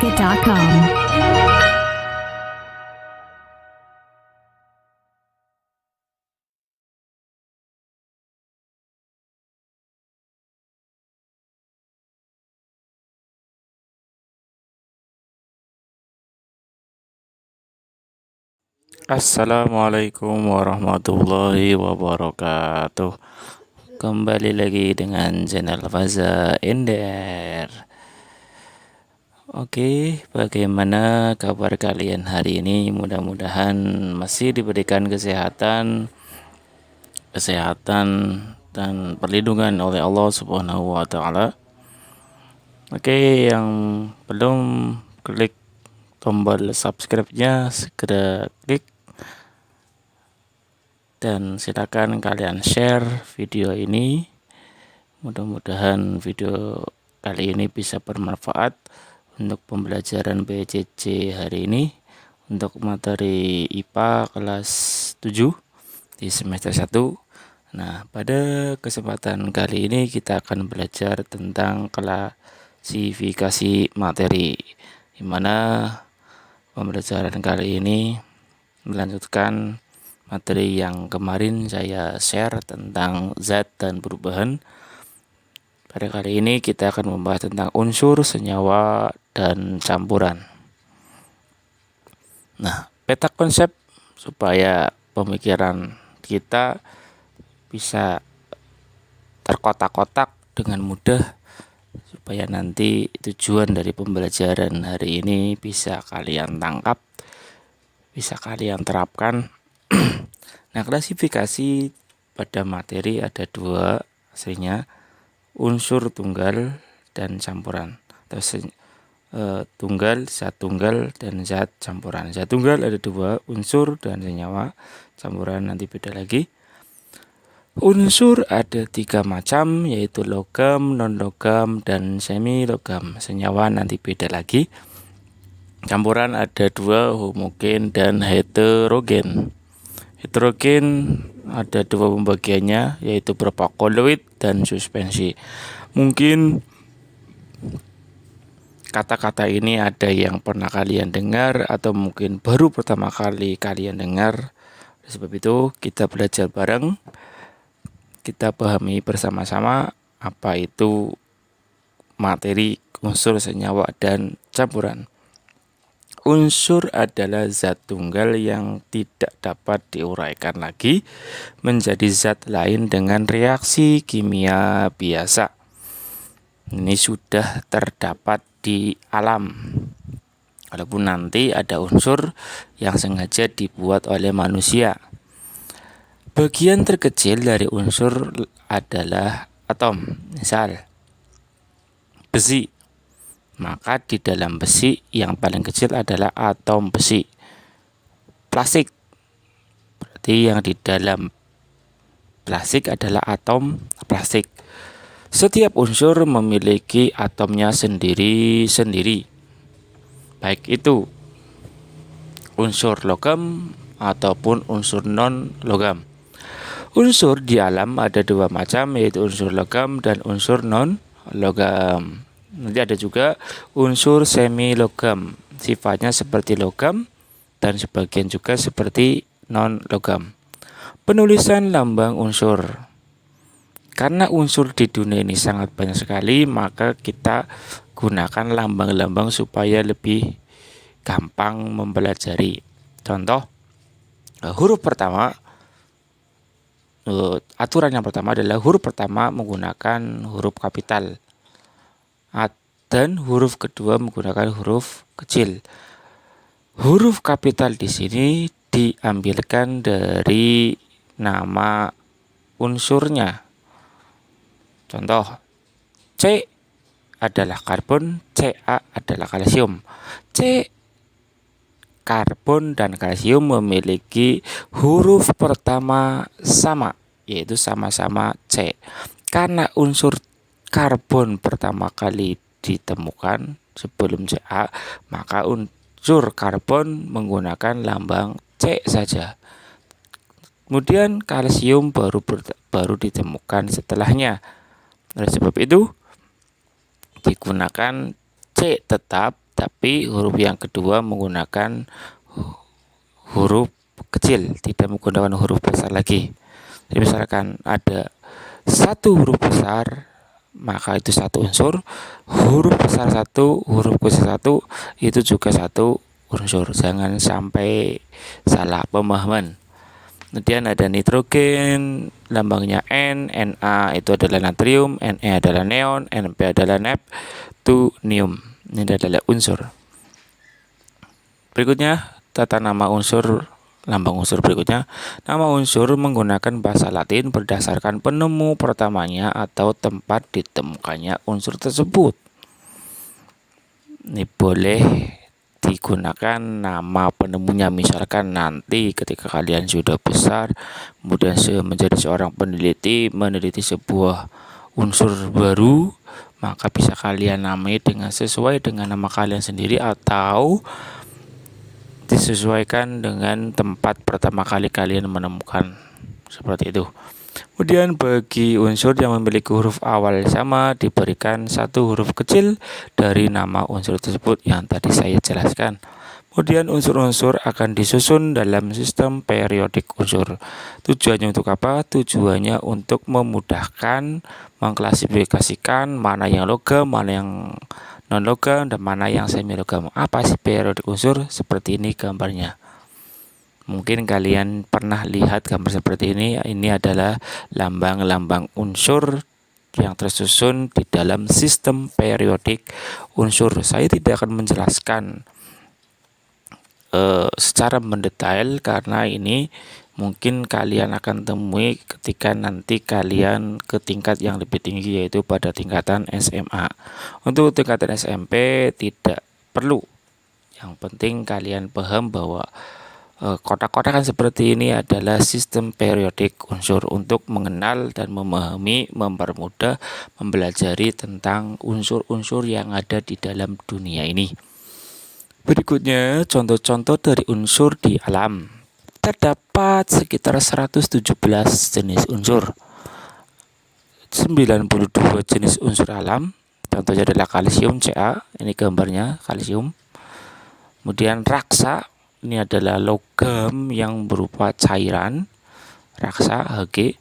BlackMarket.com. Assalamualaikum warahmatullahi wabarakatuh. Kembali lagi dengan channel Faza Ender. Oke, bagaimana kabar kalian hari ini? Mudah-mudahan masih diberikan kesehatan dan perlindungan oleh Allah Subhanahu wa taala. Oke, yang belum klik tombol subscribe-nya segera klik dan silakan kalian share video ini. Mudah-mudahan video kali ini bisa bermanfaat untuk pembelajaran PJJ hari ini untuk materi IPA kelas 7 di semester 1. Nah, pada kesempatan kali ini kita akan belajar tentang klasifikasi materi, di mana pembelajaran kali ini melanjutkan materi yang kemarin saya share tentang zat dan perubahan. Pada kali ini kita akan membahas tentang unsur, senyawa, dan campuran. Nah, peta konsep supaya pemikiran kita bisa terkotak-kotak dengan mudah, supaya nanti tujuan dari pembelajaran hari ini bisa kalian tangkap, bisa kalian terapkan. Nah, klasifikasi pada materi ada dua aslinya, unsur tunggal dan campuran, atau tunggal, zat tunggal, dan zat campuran. Zat tunggal ada dua, unsur dan senyawa. Campuran nanti beda lagi. Unsur ada 3 macam, yaitu logam, non-logam, dan semi-logam. Senyawa nanti beda lagi. Campuran ada 2, homogen dan heterogen. Heterogen ada 2 pembagiannya, yaitu berupa koloid dan suspensi. Mungkin kata-kata ini ada yang pernah kalian dengar atau mungkin baru pertama kali kalian dengar. Oleh sebab itu kita belajar bareng, kita pahami bersama-sama apa itu materi unsur, senyawa, dan campuran. Unsur adalah zat tunggal yang tidak dapat diuraikan lagi menjadi zat lain dengan reaksi kimia biasa. Ini sudah terdapat di alam. Walaupun nanti ada unsur yang sengaja dibuat oleh manusia. Bagian terkecil dari unsur adalah atom. Misal, besi. Maka di dalam besi yang paling kecil adalah atom besi. Plastik, berarti yang di dalam plastik adalah atom plastik. Setiap unsur memiliki atomnya sendiri-sendiri, baik itu unsur logam ataupun unsur non-logam. Unsur di alam ada 2 macam, yaitu unsur logam dan unsur non-logam. Nanti ada juga unsur semi logam, sifatnya seperti logam dan sebagian juga seperti non logam. Penulisan lambang unsur. Karena unsur di dunia ini sangat banyak sekali, maka kita gunakan lambang-lambang supaya lebih gampang mempelajari. Contoh, huruf pertama, aturan yang pertama adalah huruf pertama menggunakan huruf kapital, dan huruf kedua menggunakan huruf kecil. Huruf kapital di sini diambilkan dari nama unsurnya. Contoh, C adalah karbon, Ca adalah kalsium. C, karbon dan kalsium memiliki huruf pertama sama, yaitu sama-sama C. Karena unsur karbon pertama kali ditemukan sebelum Ca, maka unsur karbon menggunakan lambang C saja. Kemudian kalsium baru ditemukan setelahnya. Oleh sebab itu digunakan C tetap tapi huruf yang kedua menggunakan huruf kecil, tidak menggunakan huruf besar lagi. Jadi misalkan ada satu huruf besar, maka itu satu unsur. Huruf besar satu, huruf kecil satu, itu juga satu unsur. Jangan sampai salah pemahaman. Kemudian ada nitrogen, lambangnya N, Na itu adalah natrium, Ne adalah neon, Np adalah neptunium. Ini adalah unsur. Berikutnya, tata nama unsur, lambang unsur berikutnya. Nama unsur menggunakan bahasa Latin berdasarkan penemu pertamanya atau tempat ditemukannya unsur tersebut. Ini boleh digunakan nama penemunya, misalkan nanti ketika kalian sudah besar kemudian menjadi seorang peneliti, meneliti sebuah unsur baru, maka bisa kalian namai dengan sesuai dengan nama kalian sendiri atau disesuaikan dengan tempat pertama kali kalian menemukan, seperti itu. Kemudian bagi unsur yang memiliki huruf awal sama diberikan satu huruf kecil dari nama unsur tersebut yang tadi saya jelaskan. Kemudian unsur-unsur akan disusun dalam sistem periodik unsur. Tujuannya untuk apa? Tujuannya untuk memudahkan mengklasifikasikan mana yang logam, mana yang non-logam, dan mana yang semi-logam. Apa sih periodik unsur? Seperti ini gambarnya. Mungkin kalian pernah lihat gambar seperti ini. Ini adalah lambang-lambang unsur yang tersusun di dalam sistem periodik unsur. Saya tidak akan menjelaskan secara mendetail karena ini mungkin kalian akan temui ketika nanti kalian ke tingkat yang lebih tinggi, yaitu pada tingkatan SMA. Untuk tingkatan SMP tidak perlu. Yang penting kalian paham bahwa kotak-kotakan seperti ini adalah sistem periodik unsur untuk mengenal dan memahami, mempermudah, mempelajari tentang unsur-unsur yang ada di dalam dunia ini. Berikutnya, contoh-contoh dari unsur di alam. Terdapat sekitar 117 jenis unsur. 92 jenis unsur alam. Contohnya adalah kalsium Ca, ini gambarnya kalsium. Kemudian raksa, ini adalah logam yang berupa cairan, raksa Hg.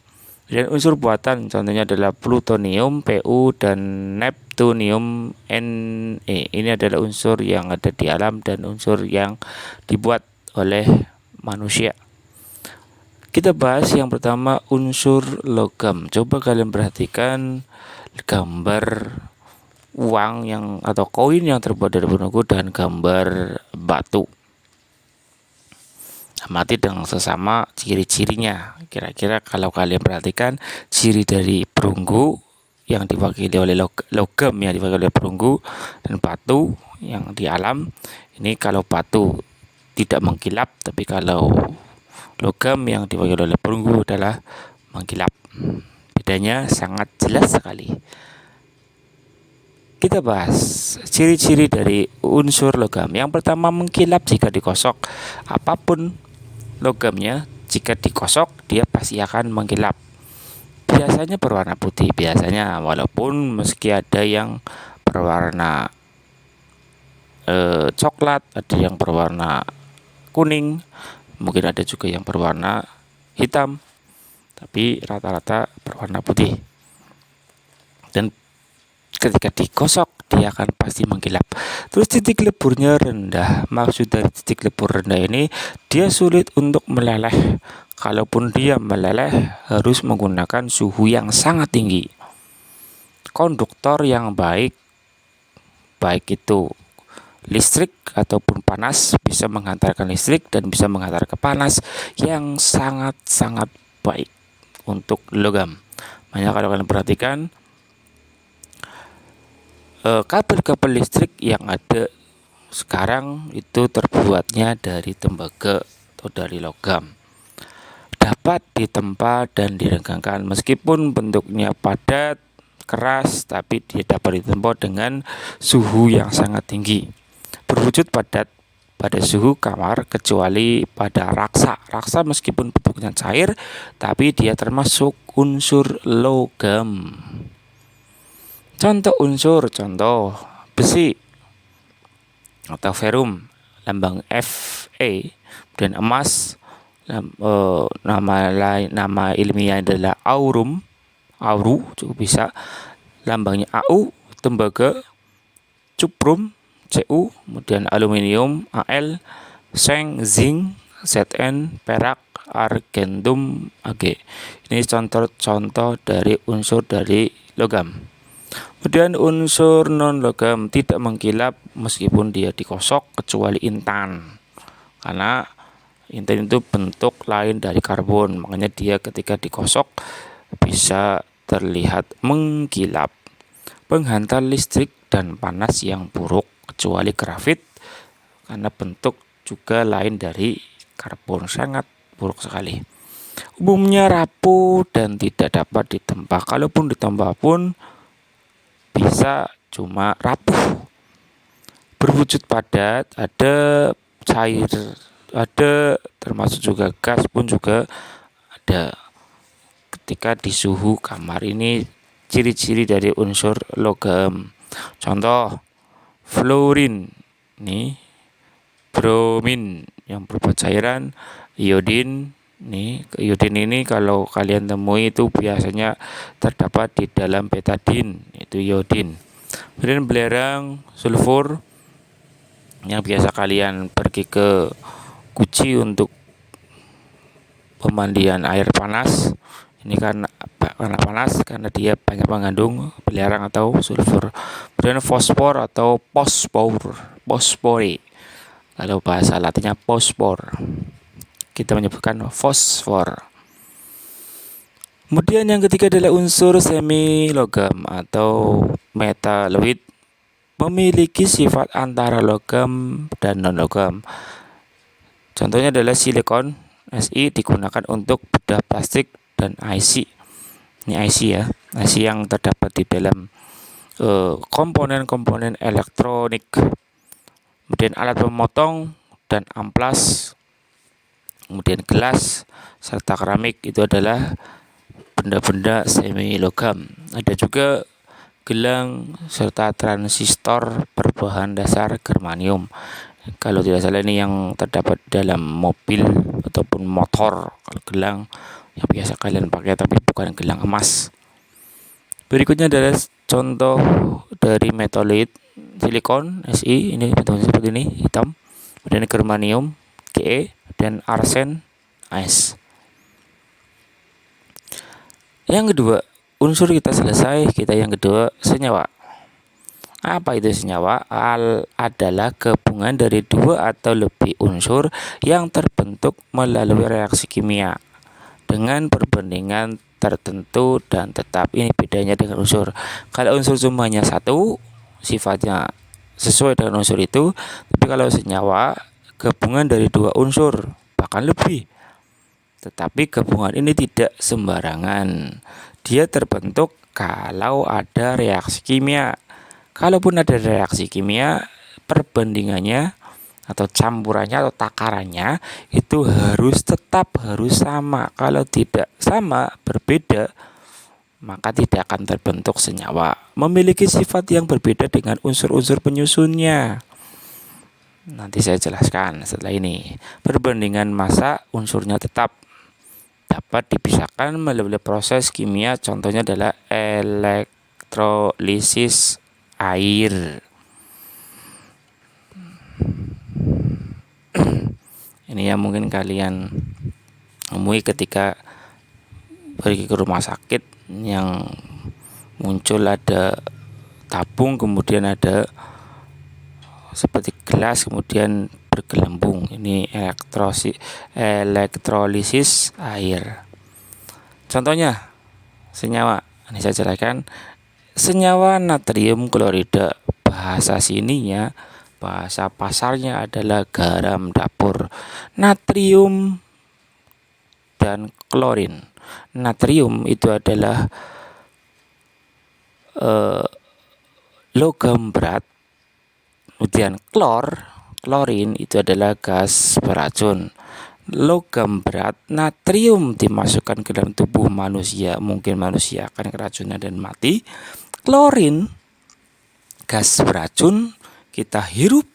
Dan unsur buatan contohnya adalah plutonium Pu dan neptunium Ne. Ini adalah unsur yang ada di alam dan unsur yang dibuat oleh manusia. Kita bahas yang pertama, unsur logam. Coba kalian perhatikan gambar uang yang atau koin yang terbuat dari penunggu dan gambar batu. Amati dengan sesama ciri-cirinya. Kira-kira kalau kalian perhatikan ciri dari perunggu yang diwakili oleh logam yang diwakili oleh perunggu dan batu yang di alam. Ini kalau batu tidak mengkilap, tapi kalau logam yang diwakili oleh perunggu adalah mengkilap. Bedanya sangat jelas sekali. Kita bahas ciri-ciri dari unsur logam. Yang pertama, mengkilap jika dikosok. Apapun logamnya, jika dikosok dia pasti akan mengkilap. Biasanya berwarna putih, biasanya, walaupun meski ada yang berwarna coklat, ada yang berwarna kuning, mungkin ada juga yang berwarna hitam, tapi rata-rata berwarna putih. Dan ketika dikosok dia akan pasti mengkilap. Terus titik leburnya rendah. Maksud dari titik lebur rendah ini, dia sulit untuk meleleh. Kalaupun dia meleleh harus menggunakan suhu yang sangat tinggi. Konduktor yang baik itu listrik ataupun panas, bisa menghantarkan listrik dan bisa menghantarkan panas yang sangat-sangat baik untuk logam. Makanya kalau kalian perhatikan kabel-kabel listrik yang ada sekarang itu terbuatnya dari tembaga atau dari logam. Dapat ditempa dan diregangkan meskipun bentuknya padat, keras, tapi dia dapat ditempa dengan suhu yang sangat tinggi. Berwujud padat pada suhu kamar kecuali pada raksa. Raksa meskipun bentuknya cair, tapi dia termasuk unsur logam. Contoh unsur, contoh besi. atau ferum, lambang Fe, dan emas, nama ilmiah adalah auru cukup bisa, lambangnya Au, tembaga, cuprum, Cu, kemudian aluminium, Al, seng, zinc, Zn, perak, argentum, Ag. Ini contoh-contoh dari unsur dari logam. Kemudian unsur non logam tidak mengkilap meskipun dia dikosok kecuali intan, karena intan itu bentuk lain dari karbon, makanya dia ketika dikosok bisa terlihat mengkilap. Penghantar listrik dan panas yang buruk kecuali grafit, karena bentuk juga lain dari karbon, sangat buruk sekali. Umumnya rapuh dan tidak dapat ditempa. Kalaupun ditempa pun bisa cuma rapuh. Berwujud padat, ada cair, ada termasuk juga gas pun juga ada. Ketika di suhu kamar, ini ciri-ciri dari unsur logam. Contoh, fluorin, ini bromin yang berupa cairan, iodin. Iodin ini kalau kalian temui itu biasanya terdapat di dalam betadin, itu iodin. Kemudian belerang, sulfur, yang biasa kalian pergi ke Guci untuk pemandian air panas. Ini karena panas, karena dia banyak mengandung belerang atau sulfur. Kemudian fosfor atau fosfori. Kalau bahasa Latinnya fosfor, kita menyebutkan fosfor. Kemudian yang ketiga adalah unsur semi logam atau metaloid, memiliki sifat antara logam dan non logam. Contohnya adalah silikon Si digunakan untuk bedah plastik dan IC. Ini IC ya, IC yang terdapat di dalam komponen-komponen elektronik. Kemudian alat pemotong dan amplas, kemudian gelas serta keramik itu adalah benda-benda semi logam. Ada juga gelang serta transistor berbahan dasar germanium. Kalau tidak salah ini yang terdapat dalam mobil ataupun motor. Kalau gelang yang biasa kalian pakai, tapi bukan gelang emas. Berikutnya adalah contoh dari metaloid, silikon Si, ini bentuknya seperti ini, hitam. Kemudian germanium Ge, dan arsen As. Yang kedua, unsur kita selesai. Kita yang kedua, senyawa. Apa itu senyawa? Adalah gabungan dari dua atau lebih unsur yang terbentuk melalui reaksi kimia dengan perbandingan tertentu dan tetap. Ini bedanya dengan unsur. Kalau unsur cuma hanya satu, sifatnya sesuai dengan unsur itu. Tapi kalau senyawa, gabungan dari dua unsur bahkan lebih. Tetapi gabungan ini tidak sembarangan. Dia terbentuk kalau ada reaksi kimia. Kalaupun ada reaksi kimia, perbandingannya atau campurannya atau takarannya itu harus sama. Kalau tidak sama, berbeda, maka tidak akan terbentuk senyawa. Memiliki sifat yang berbeda dengan unsur-unsur penyusunnya. Nanti saya jelaskan setelah ini. Perbandingan massa unsurnya tetap dapat dipisahkan melalui proses kimia. Contohnya adalah elektrolisis air. Ini yang mungkin kalian temui ketika pergi ke rumah sakit, yang muncul ada tabung, kemudian ada seperti gelas, kemudian bergelembung. Ini elektrolisis air. Contohnya senyawa, ini saya jelaskan. Senyawa natrium klorida, bahasa sininya, bahasa pasarnya adalah garam dapur. Natrium dan klorin. Natrium itu adalah logam berat. Kemudian klorin itu adalah gas beracun. Logam berat, natrium dimasukkan ke dalam tubuh manusia, mungkin manusia akan keracunan dan mati. Klorin, gas beracun, kita hirup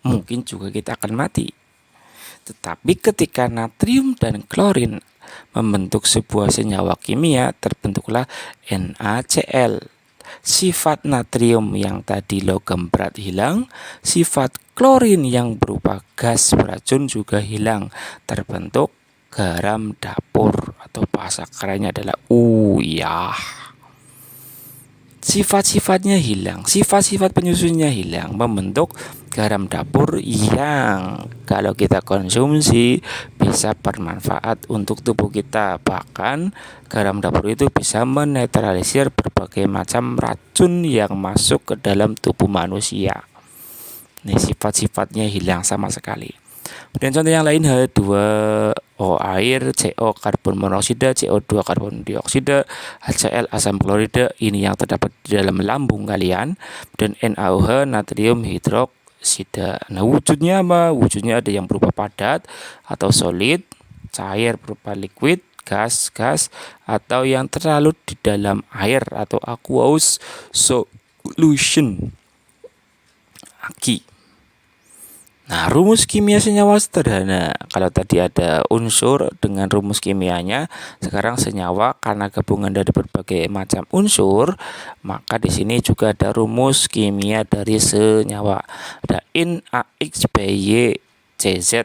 mungkin juga kita akan mati. Tetapi ketika natrium dan klorin membentuk sebuah senyawa kimia, terbentuklah NaCl. Sifat natrium yang tadi logam berat hilang, sifat klorin yang berupa gas beracun juga hilang, terbentuk garam dapur atau bahasa kerennya adalah uyah. Sifat-sifatnya hilang, sifat-sifat penyusunnya hilang, membentuk garam dapur yang kalau kita konsumsi bisa bermanfaat untuk tubuh kita. Bahkan garam dapur itu bisa menetralisir berbagai macam racun yang masuk ke dalam tubuh manusia. Ini sifat-sifatnya hilang sama sekali. Kemudian contoh yang lain H2O air, CO karbon monoksida, CO2 karbon dioksida, HCl asam klorida, ini yang terdapat di dalam lambung kalian, dan NaOH natrium hidroksida. Nah, wujudnya apa? Wujudnya ada yang berupa padat atau solid, cair berupa liquid, gas, atau yang terlalu di dalam air atau aqueous solution. Aki. Nah, rumus kimia senyawa sederhana. Kalau tadi ada unsur dengan rumus kimianya, sekarang senyawa karena gabungan dari berbagai macam unsur, maka di sini juga ada rumus kimia dari senyawa. Ada In AX BY CZ.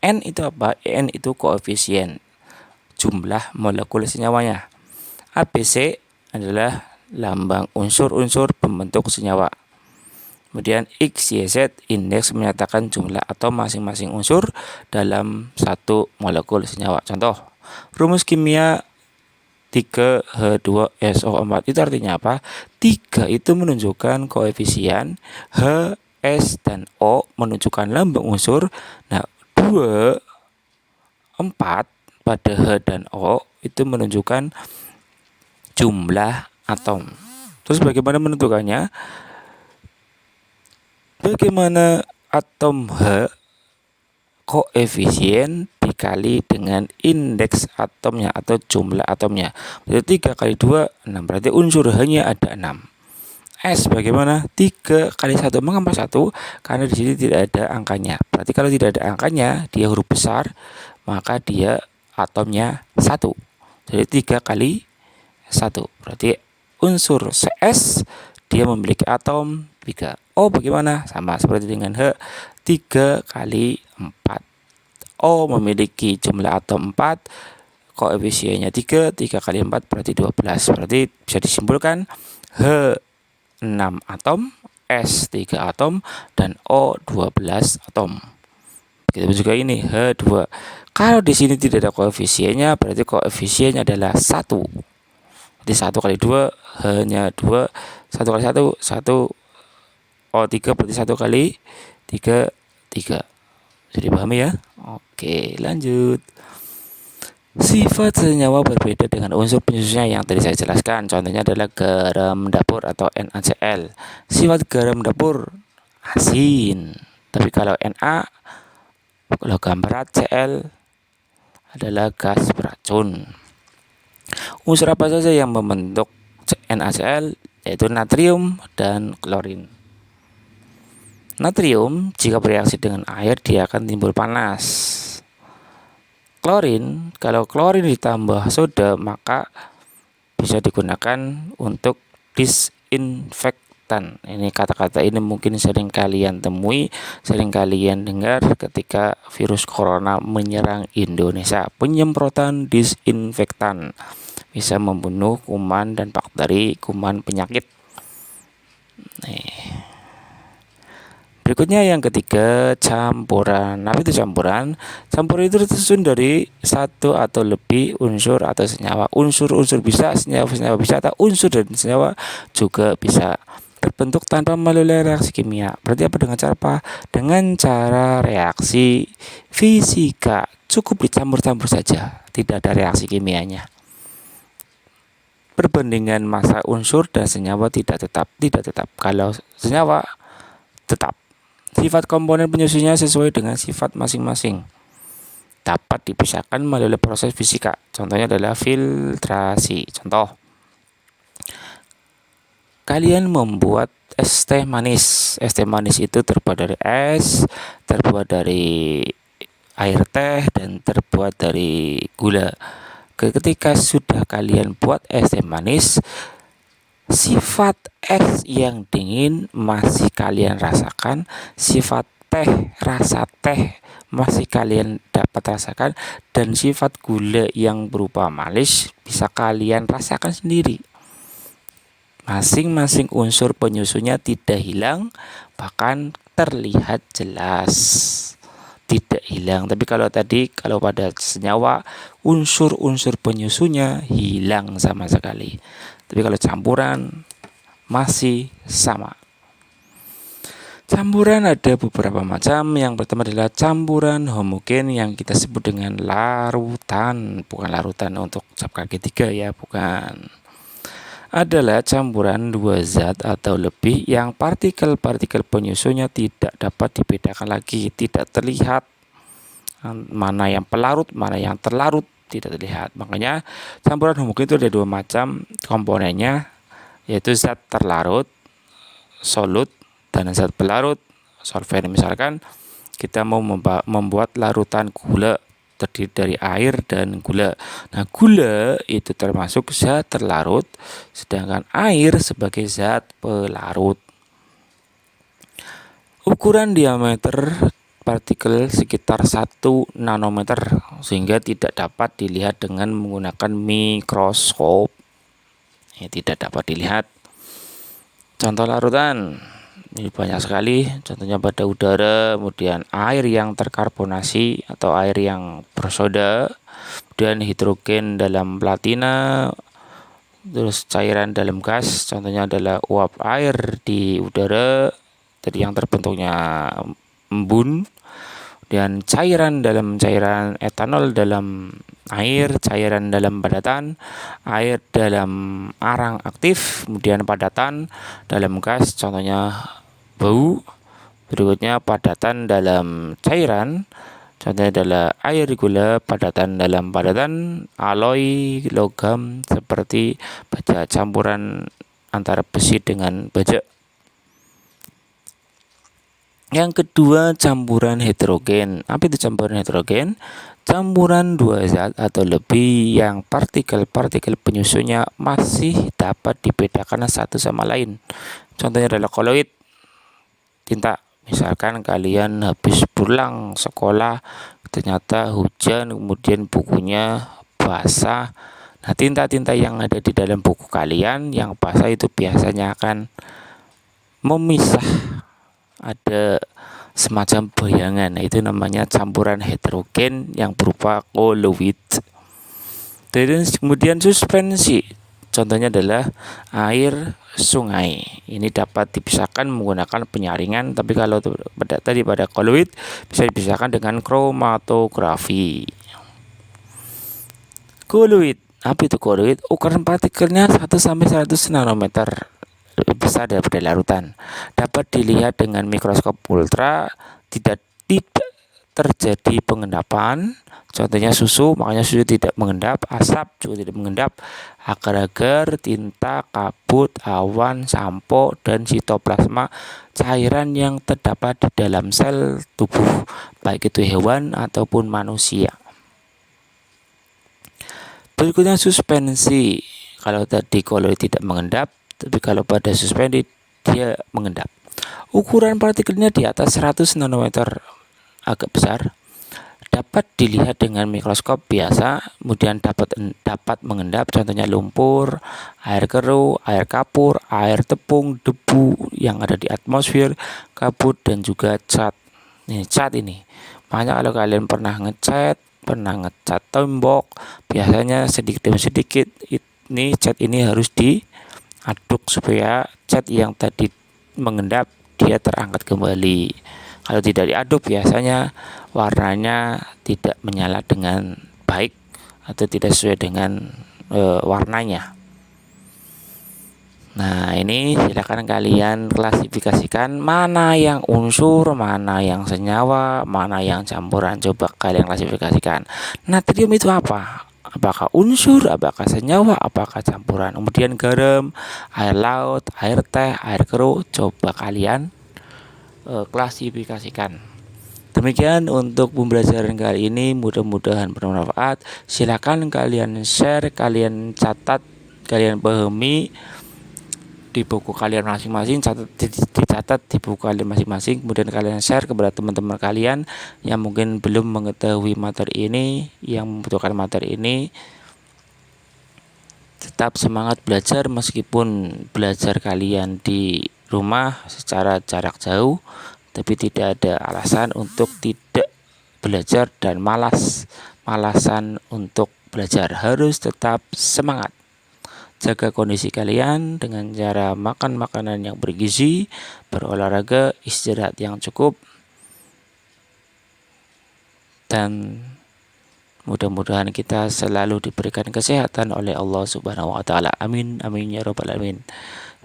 N itu apa? N itu koefisien jumlah molekul senyawanya. ABC adalah lambang unsur-unsur pembentuk senyawa. Kemudian X, Y, Z indeks menyatakan jumlah atom masing-masing unsur dalam satu molekul senyawa. Contoh, rumus kimia 3H2SO4 itu artinya apa? 3 itu menunjukkan koefisien, H, S, dan O menunjukkan lambang unsur. Nah, 2, 4 pada H dan O itu menunjukkan jumlah atom. Terus bagaimana menentukannya? Bagaimana atom H koefisien dikali dengan indeks atomnya atau jumlah atomnya. Berarti 3 kali 2, 6. Berarti unsur H-nya ada 6. S bagaimana? 3 kali 1. Mengapa 1? Karena di sini tidak ada angkanya. Berarti kalau tidak ada angkanya, dia huruf besar, maka dia atomnya 1. Jadi 3 kali 1. Berarti unsur CS dia memiliki atom 3. O bagaimana? Sama seperti dengan H, 3 kali 4. O memiliki jumlah atom 4, koefisiennya 3, 3 kali 4 berarti 12. Berarti bisa disimpulkan H 6 atom, S 3 atom, dan O 12 atom. Begitu juga ini H2. Kalau di sini tidak ada koefisiennya, berarti koefisiennya adalah 1. Jadi 1 kali 2 hanya 2, 1 kali 1, 1, O3 berarti 1 kali 3, 3. Jadi dipahami ya? Oke, lanjut. Sifat senyawa berbeda dengan unsur penyusunnya yang tadi saya jelaskan. Contohnya adalah garam dapur atau NaCl. Sifat garam dapur asin. Tapi kalau Na, logam berat, Cl adalah gas beracun. Unsur apa saja yang membentuk NaCl? Yaitu natrium dan klorin. Natrium jika bereaksi dengan air dia akan timbul panas. Klorin, kalau klorin ditambah soda maka bisa digunakan untuk disinfektan. Ini kata-kata ini mungkin sering kalian temui, sering kalian dengar ketika virus corona menyerang Indonesia. Penyemprotan disinfektan bisa membunuh kuman dan bakteri, kuman penyakit. Berikutnya yang ketiga, campuran. Apa itu campuran? Campuran itu tersusun dari satu atau lebih unsur atau senyawa. Unsur-unsur bisa, senyawa-senyawa bisa, atau unsur dan senyawa juga bisa terbentuk tanpa melalui reaksi kimia. Berarti apa? Dengan cara apa? Dengan cara reaksi fisika. Cukup dicampur-campur saja, tidak ada reaksi kimianya. Perbandingan massa unsur dan senyawa tidak tetap. Kalau senyawa tetap. Sifat komponen penyusunnya sesuai dengan sifat masing-masing. Dapat dipisahkan melalui proses fisika. Contohnya adalah filtrasi. Contoh, kalian membuat es teh manis. Es teh manis itu terbuat dari es, terbuat dari air teh, dan terbuat dari gula. Ketika sudah kalian buat es teh manis, sifat es yang dingin masih kalian rasakan, sifat teh, rasa teh masih kalian dapat rasakan, dan sifat gula yang berupa manis bisa kalian rasakan sendiri. Masing-masing unsur penyusunya tidak hilang, bahkan terlihat jelas tidak hilang. Tapi kalau pada senyawa, unsur-unsur penyusunya hilang sama sekali. Tapi kalau campuran masih sama. Campuran ada beberapa macam. Yang pertama adalah campuran homogen yang kita sebut dengan larutan. Bukan larutan untuk cap kaki 3 ya, bukan. Adalah campuran dua zat atau lebih yang partikel-partikel penyusunnya tidak dapat dibedakan lagi, tidak terlihat mana yang pelarut, mana yang terlarut, tidak terlihat. Makanya campuran homogen itu ada dua macam komponennya, yaitu zat terlarut, solut, dan zat pelarut, solvent. Misalkan kita mau membuat larutan gula terdiri dari air dan gula. Nah, gula itu termasuk zat terlarut, sedangkan air sebagai zat pelarut. Ukuran diameter partikel sekitar 1 nanometer, sehingga tidak dapat dilihat dengan menggunakan mikroskop. Tidak dapat dilihat. Contoh larutan ini banyak sekali, contohnya pada udara, kemudian air yang terkarbonasi atau air yang bersoda, kemudian hidrogen dalam platina, terus cairan dalam gas, contohnya adalah uap air di udara tadi yang terbentuknya embun, dan cairan etanol dalam air, cairan dalam padatan, air dalam arang aktif, kemudian padatan dalam gas, contohnya bau. Berikutnya padatan dalam cairan, contohnya adalah air gula, padatan dalam padatan, alloy logam seperti baja, campuran antara besi dengan baja. Yang kedua, campuran heterogen. Apa itu campuran heterogen? Campuran dua zat atau lebih yang partikel-partikel penyusunnya masih dapat dibedakan satu sama lain. Contohnya adalah koloid, tinta. Misalkan kalian habis pulang sekolah, ternyata hujan, kemudian bukunya basah. Nah, tinta-tinta yang ada di dalam buku kalian yang basah itu biasanya akan memisah, ada semacam bayangan. Nah, itu namanya campuran heterogen yang berupa koloid. Dan kemudian suspensi, contohnya adalah air sungai. Ini dapat dipisahkan menggunakan penyaringan, tapi kalau pada koloid bisa dipisahkan dengan kromatografi. Koloid, apa itu koloid? Ukuran partikelnya 1 sampai 100 nanometer, lebih besar daripada larutan. Dapat dilihat dengan mikroskop ultra, tidak terjadi pengendapan. Contohnya susu, makanya susu tidak mengendap, asap juga tidak mengendap, agar-agar, tinta, kabut, awan, sampo, dan sitoplasma, cairan yang terdapat di dalam sel tubuh, baik itu hewan ataupun manusia. Berikutnya suspensi. Kalau tadi koloid tidak mengendap, tapi kalau pada suspensi dia mengendap. Ukuran partikelnya di atas 100 nanometer, agak besar. Dapat dilihat dengan mikroskop biasa, kemudian dapat mengendap, contohnya lumpur, air keruh, air kapur, air tepung, debu yang ada di atmosfer, kabut, dan juga cat. Ini cat ini. Makanya kalau kalian pernah ngecat tembok, biasanya sedikit demi sedikit ini cat ini harus diaduk supaya cat yang tadi mengendap dia terangkat kembali. Kalau tidak diaduk, biasanya warnanya tidak menyala dengan baik atau tidak sesuai dengan warnanya. Nah, ini silakan kalian klasifikasikan mana yang unsur, mana yang senyawa, mana yang campuran. Coba kalian klasifikasikan. Natrium itu apa? apakah unsur, apakah senyawa, apakah campuran. Kemudian garam, air laut, air teh, air keruh, coba kalian klasifikasikan. Demikian untuk pembelajaran kali ini, mudah-mudahan bermanfaat. Silakan kalian share, kalian catat, kalian pahami di buku kalian masing-masing, dicatat di buku kalian masing-masing, kemudian kalian share kepada teman-teman kalian yang mungkin belum mengetahui materi ini, yang membutuhkan materi ini. Tetap semangat belajar meskipun belajar kalian di rumah secara jarak jauh, tapi tidak ada alasan untuk tidak belajar dan malasan untuk belajar. Harus tetap semangat. Jaga kondisi kalian dengan cara makan makanan yang bergizi, berolahraga, istirahat yang cukup, dan mudah-mudahan kita selalu diberikan kesehatan oleh Allah Subhanahu wa taala. Amin amin ya rabbal alamin.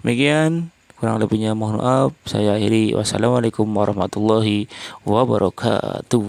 Demikian, kurang lebihnya mohon maaf. Saya akhiri. Wassalamualaikum warahmatullahi wabarakatuh.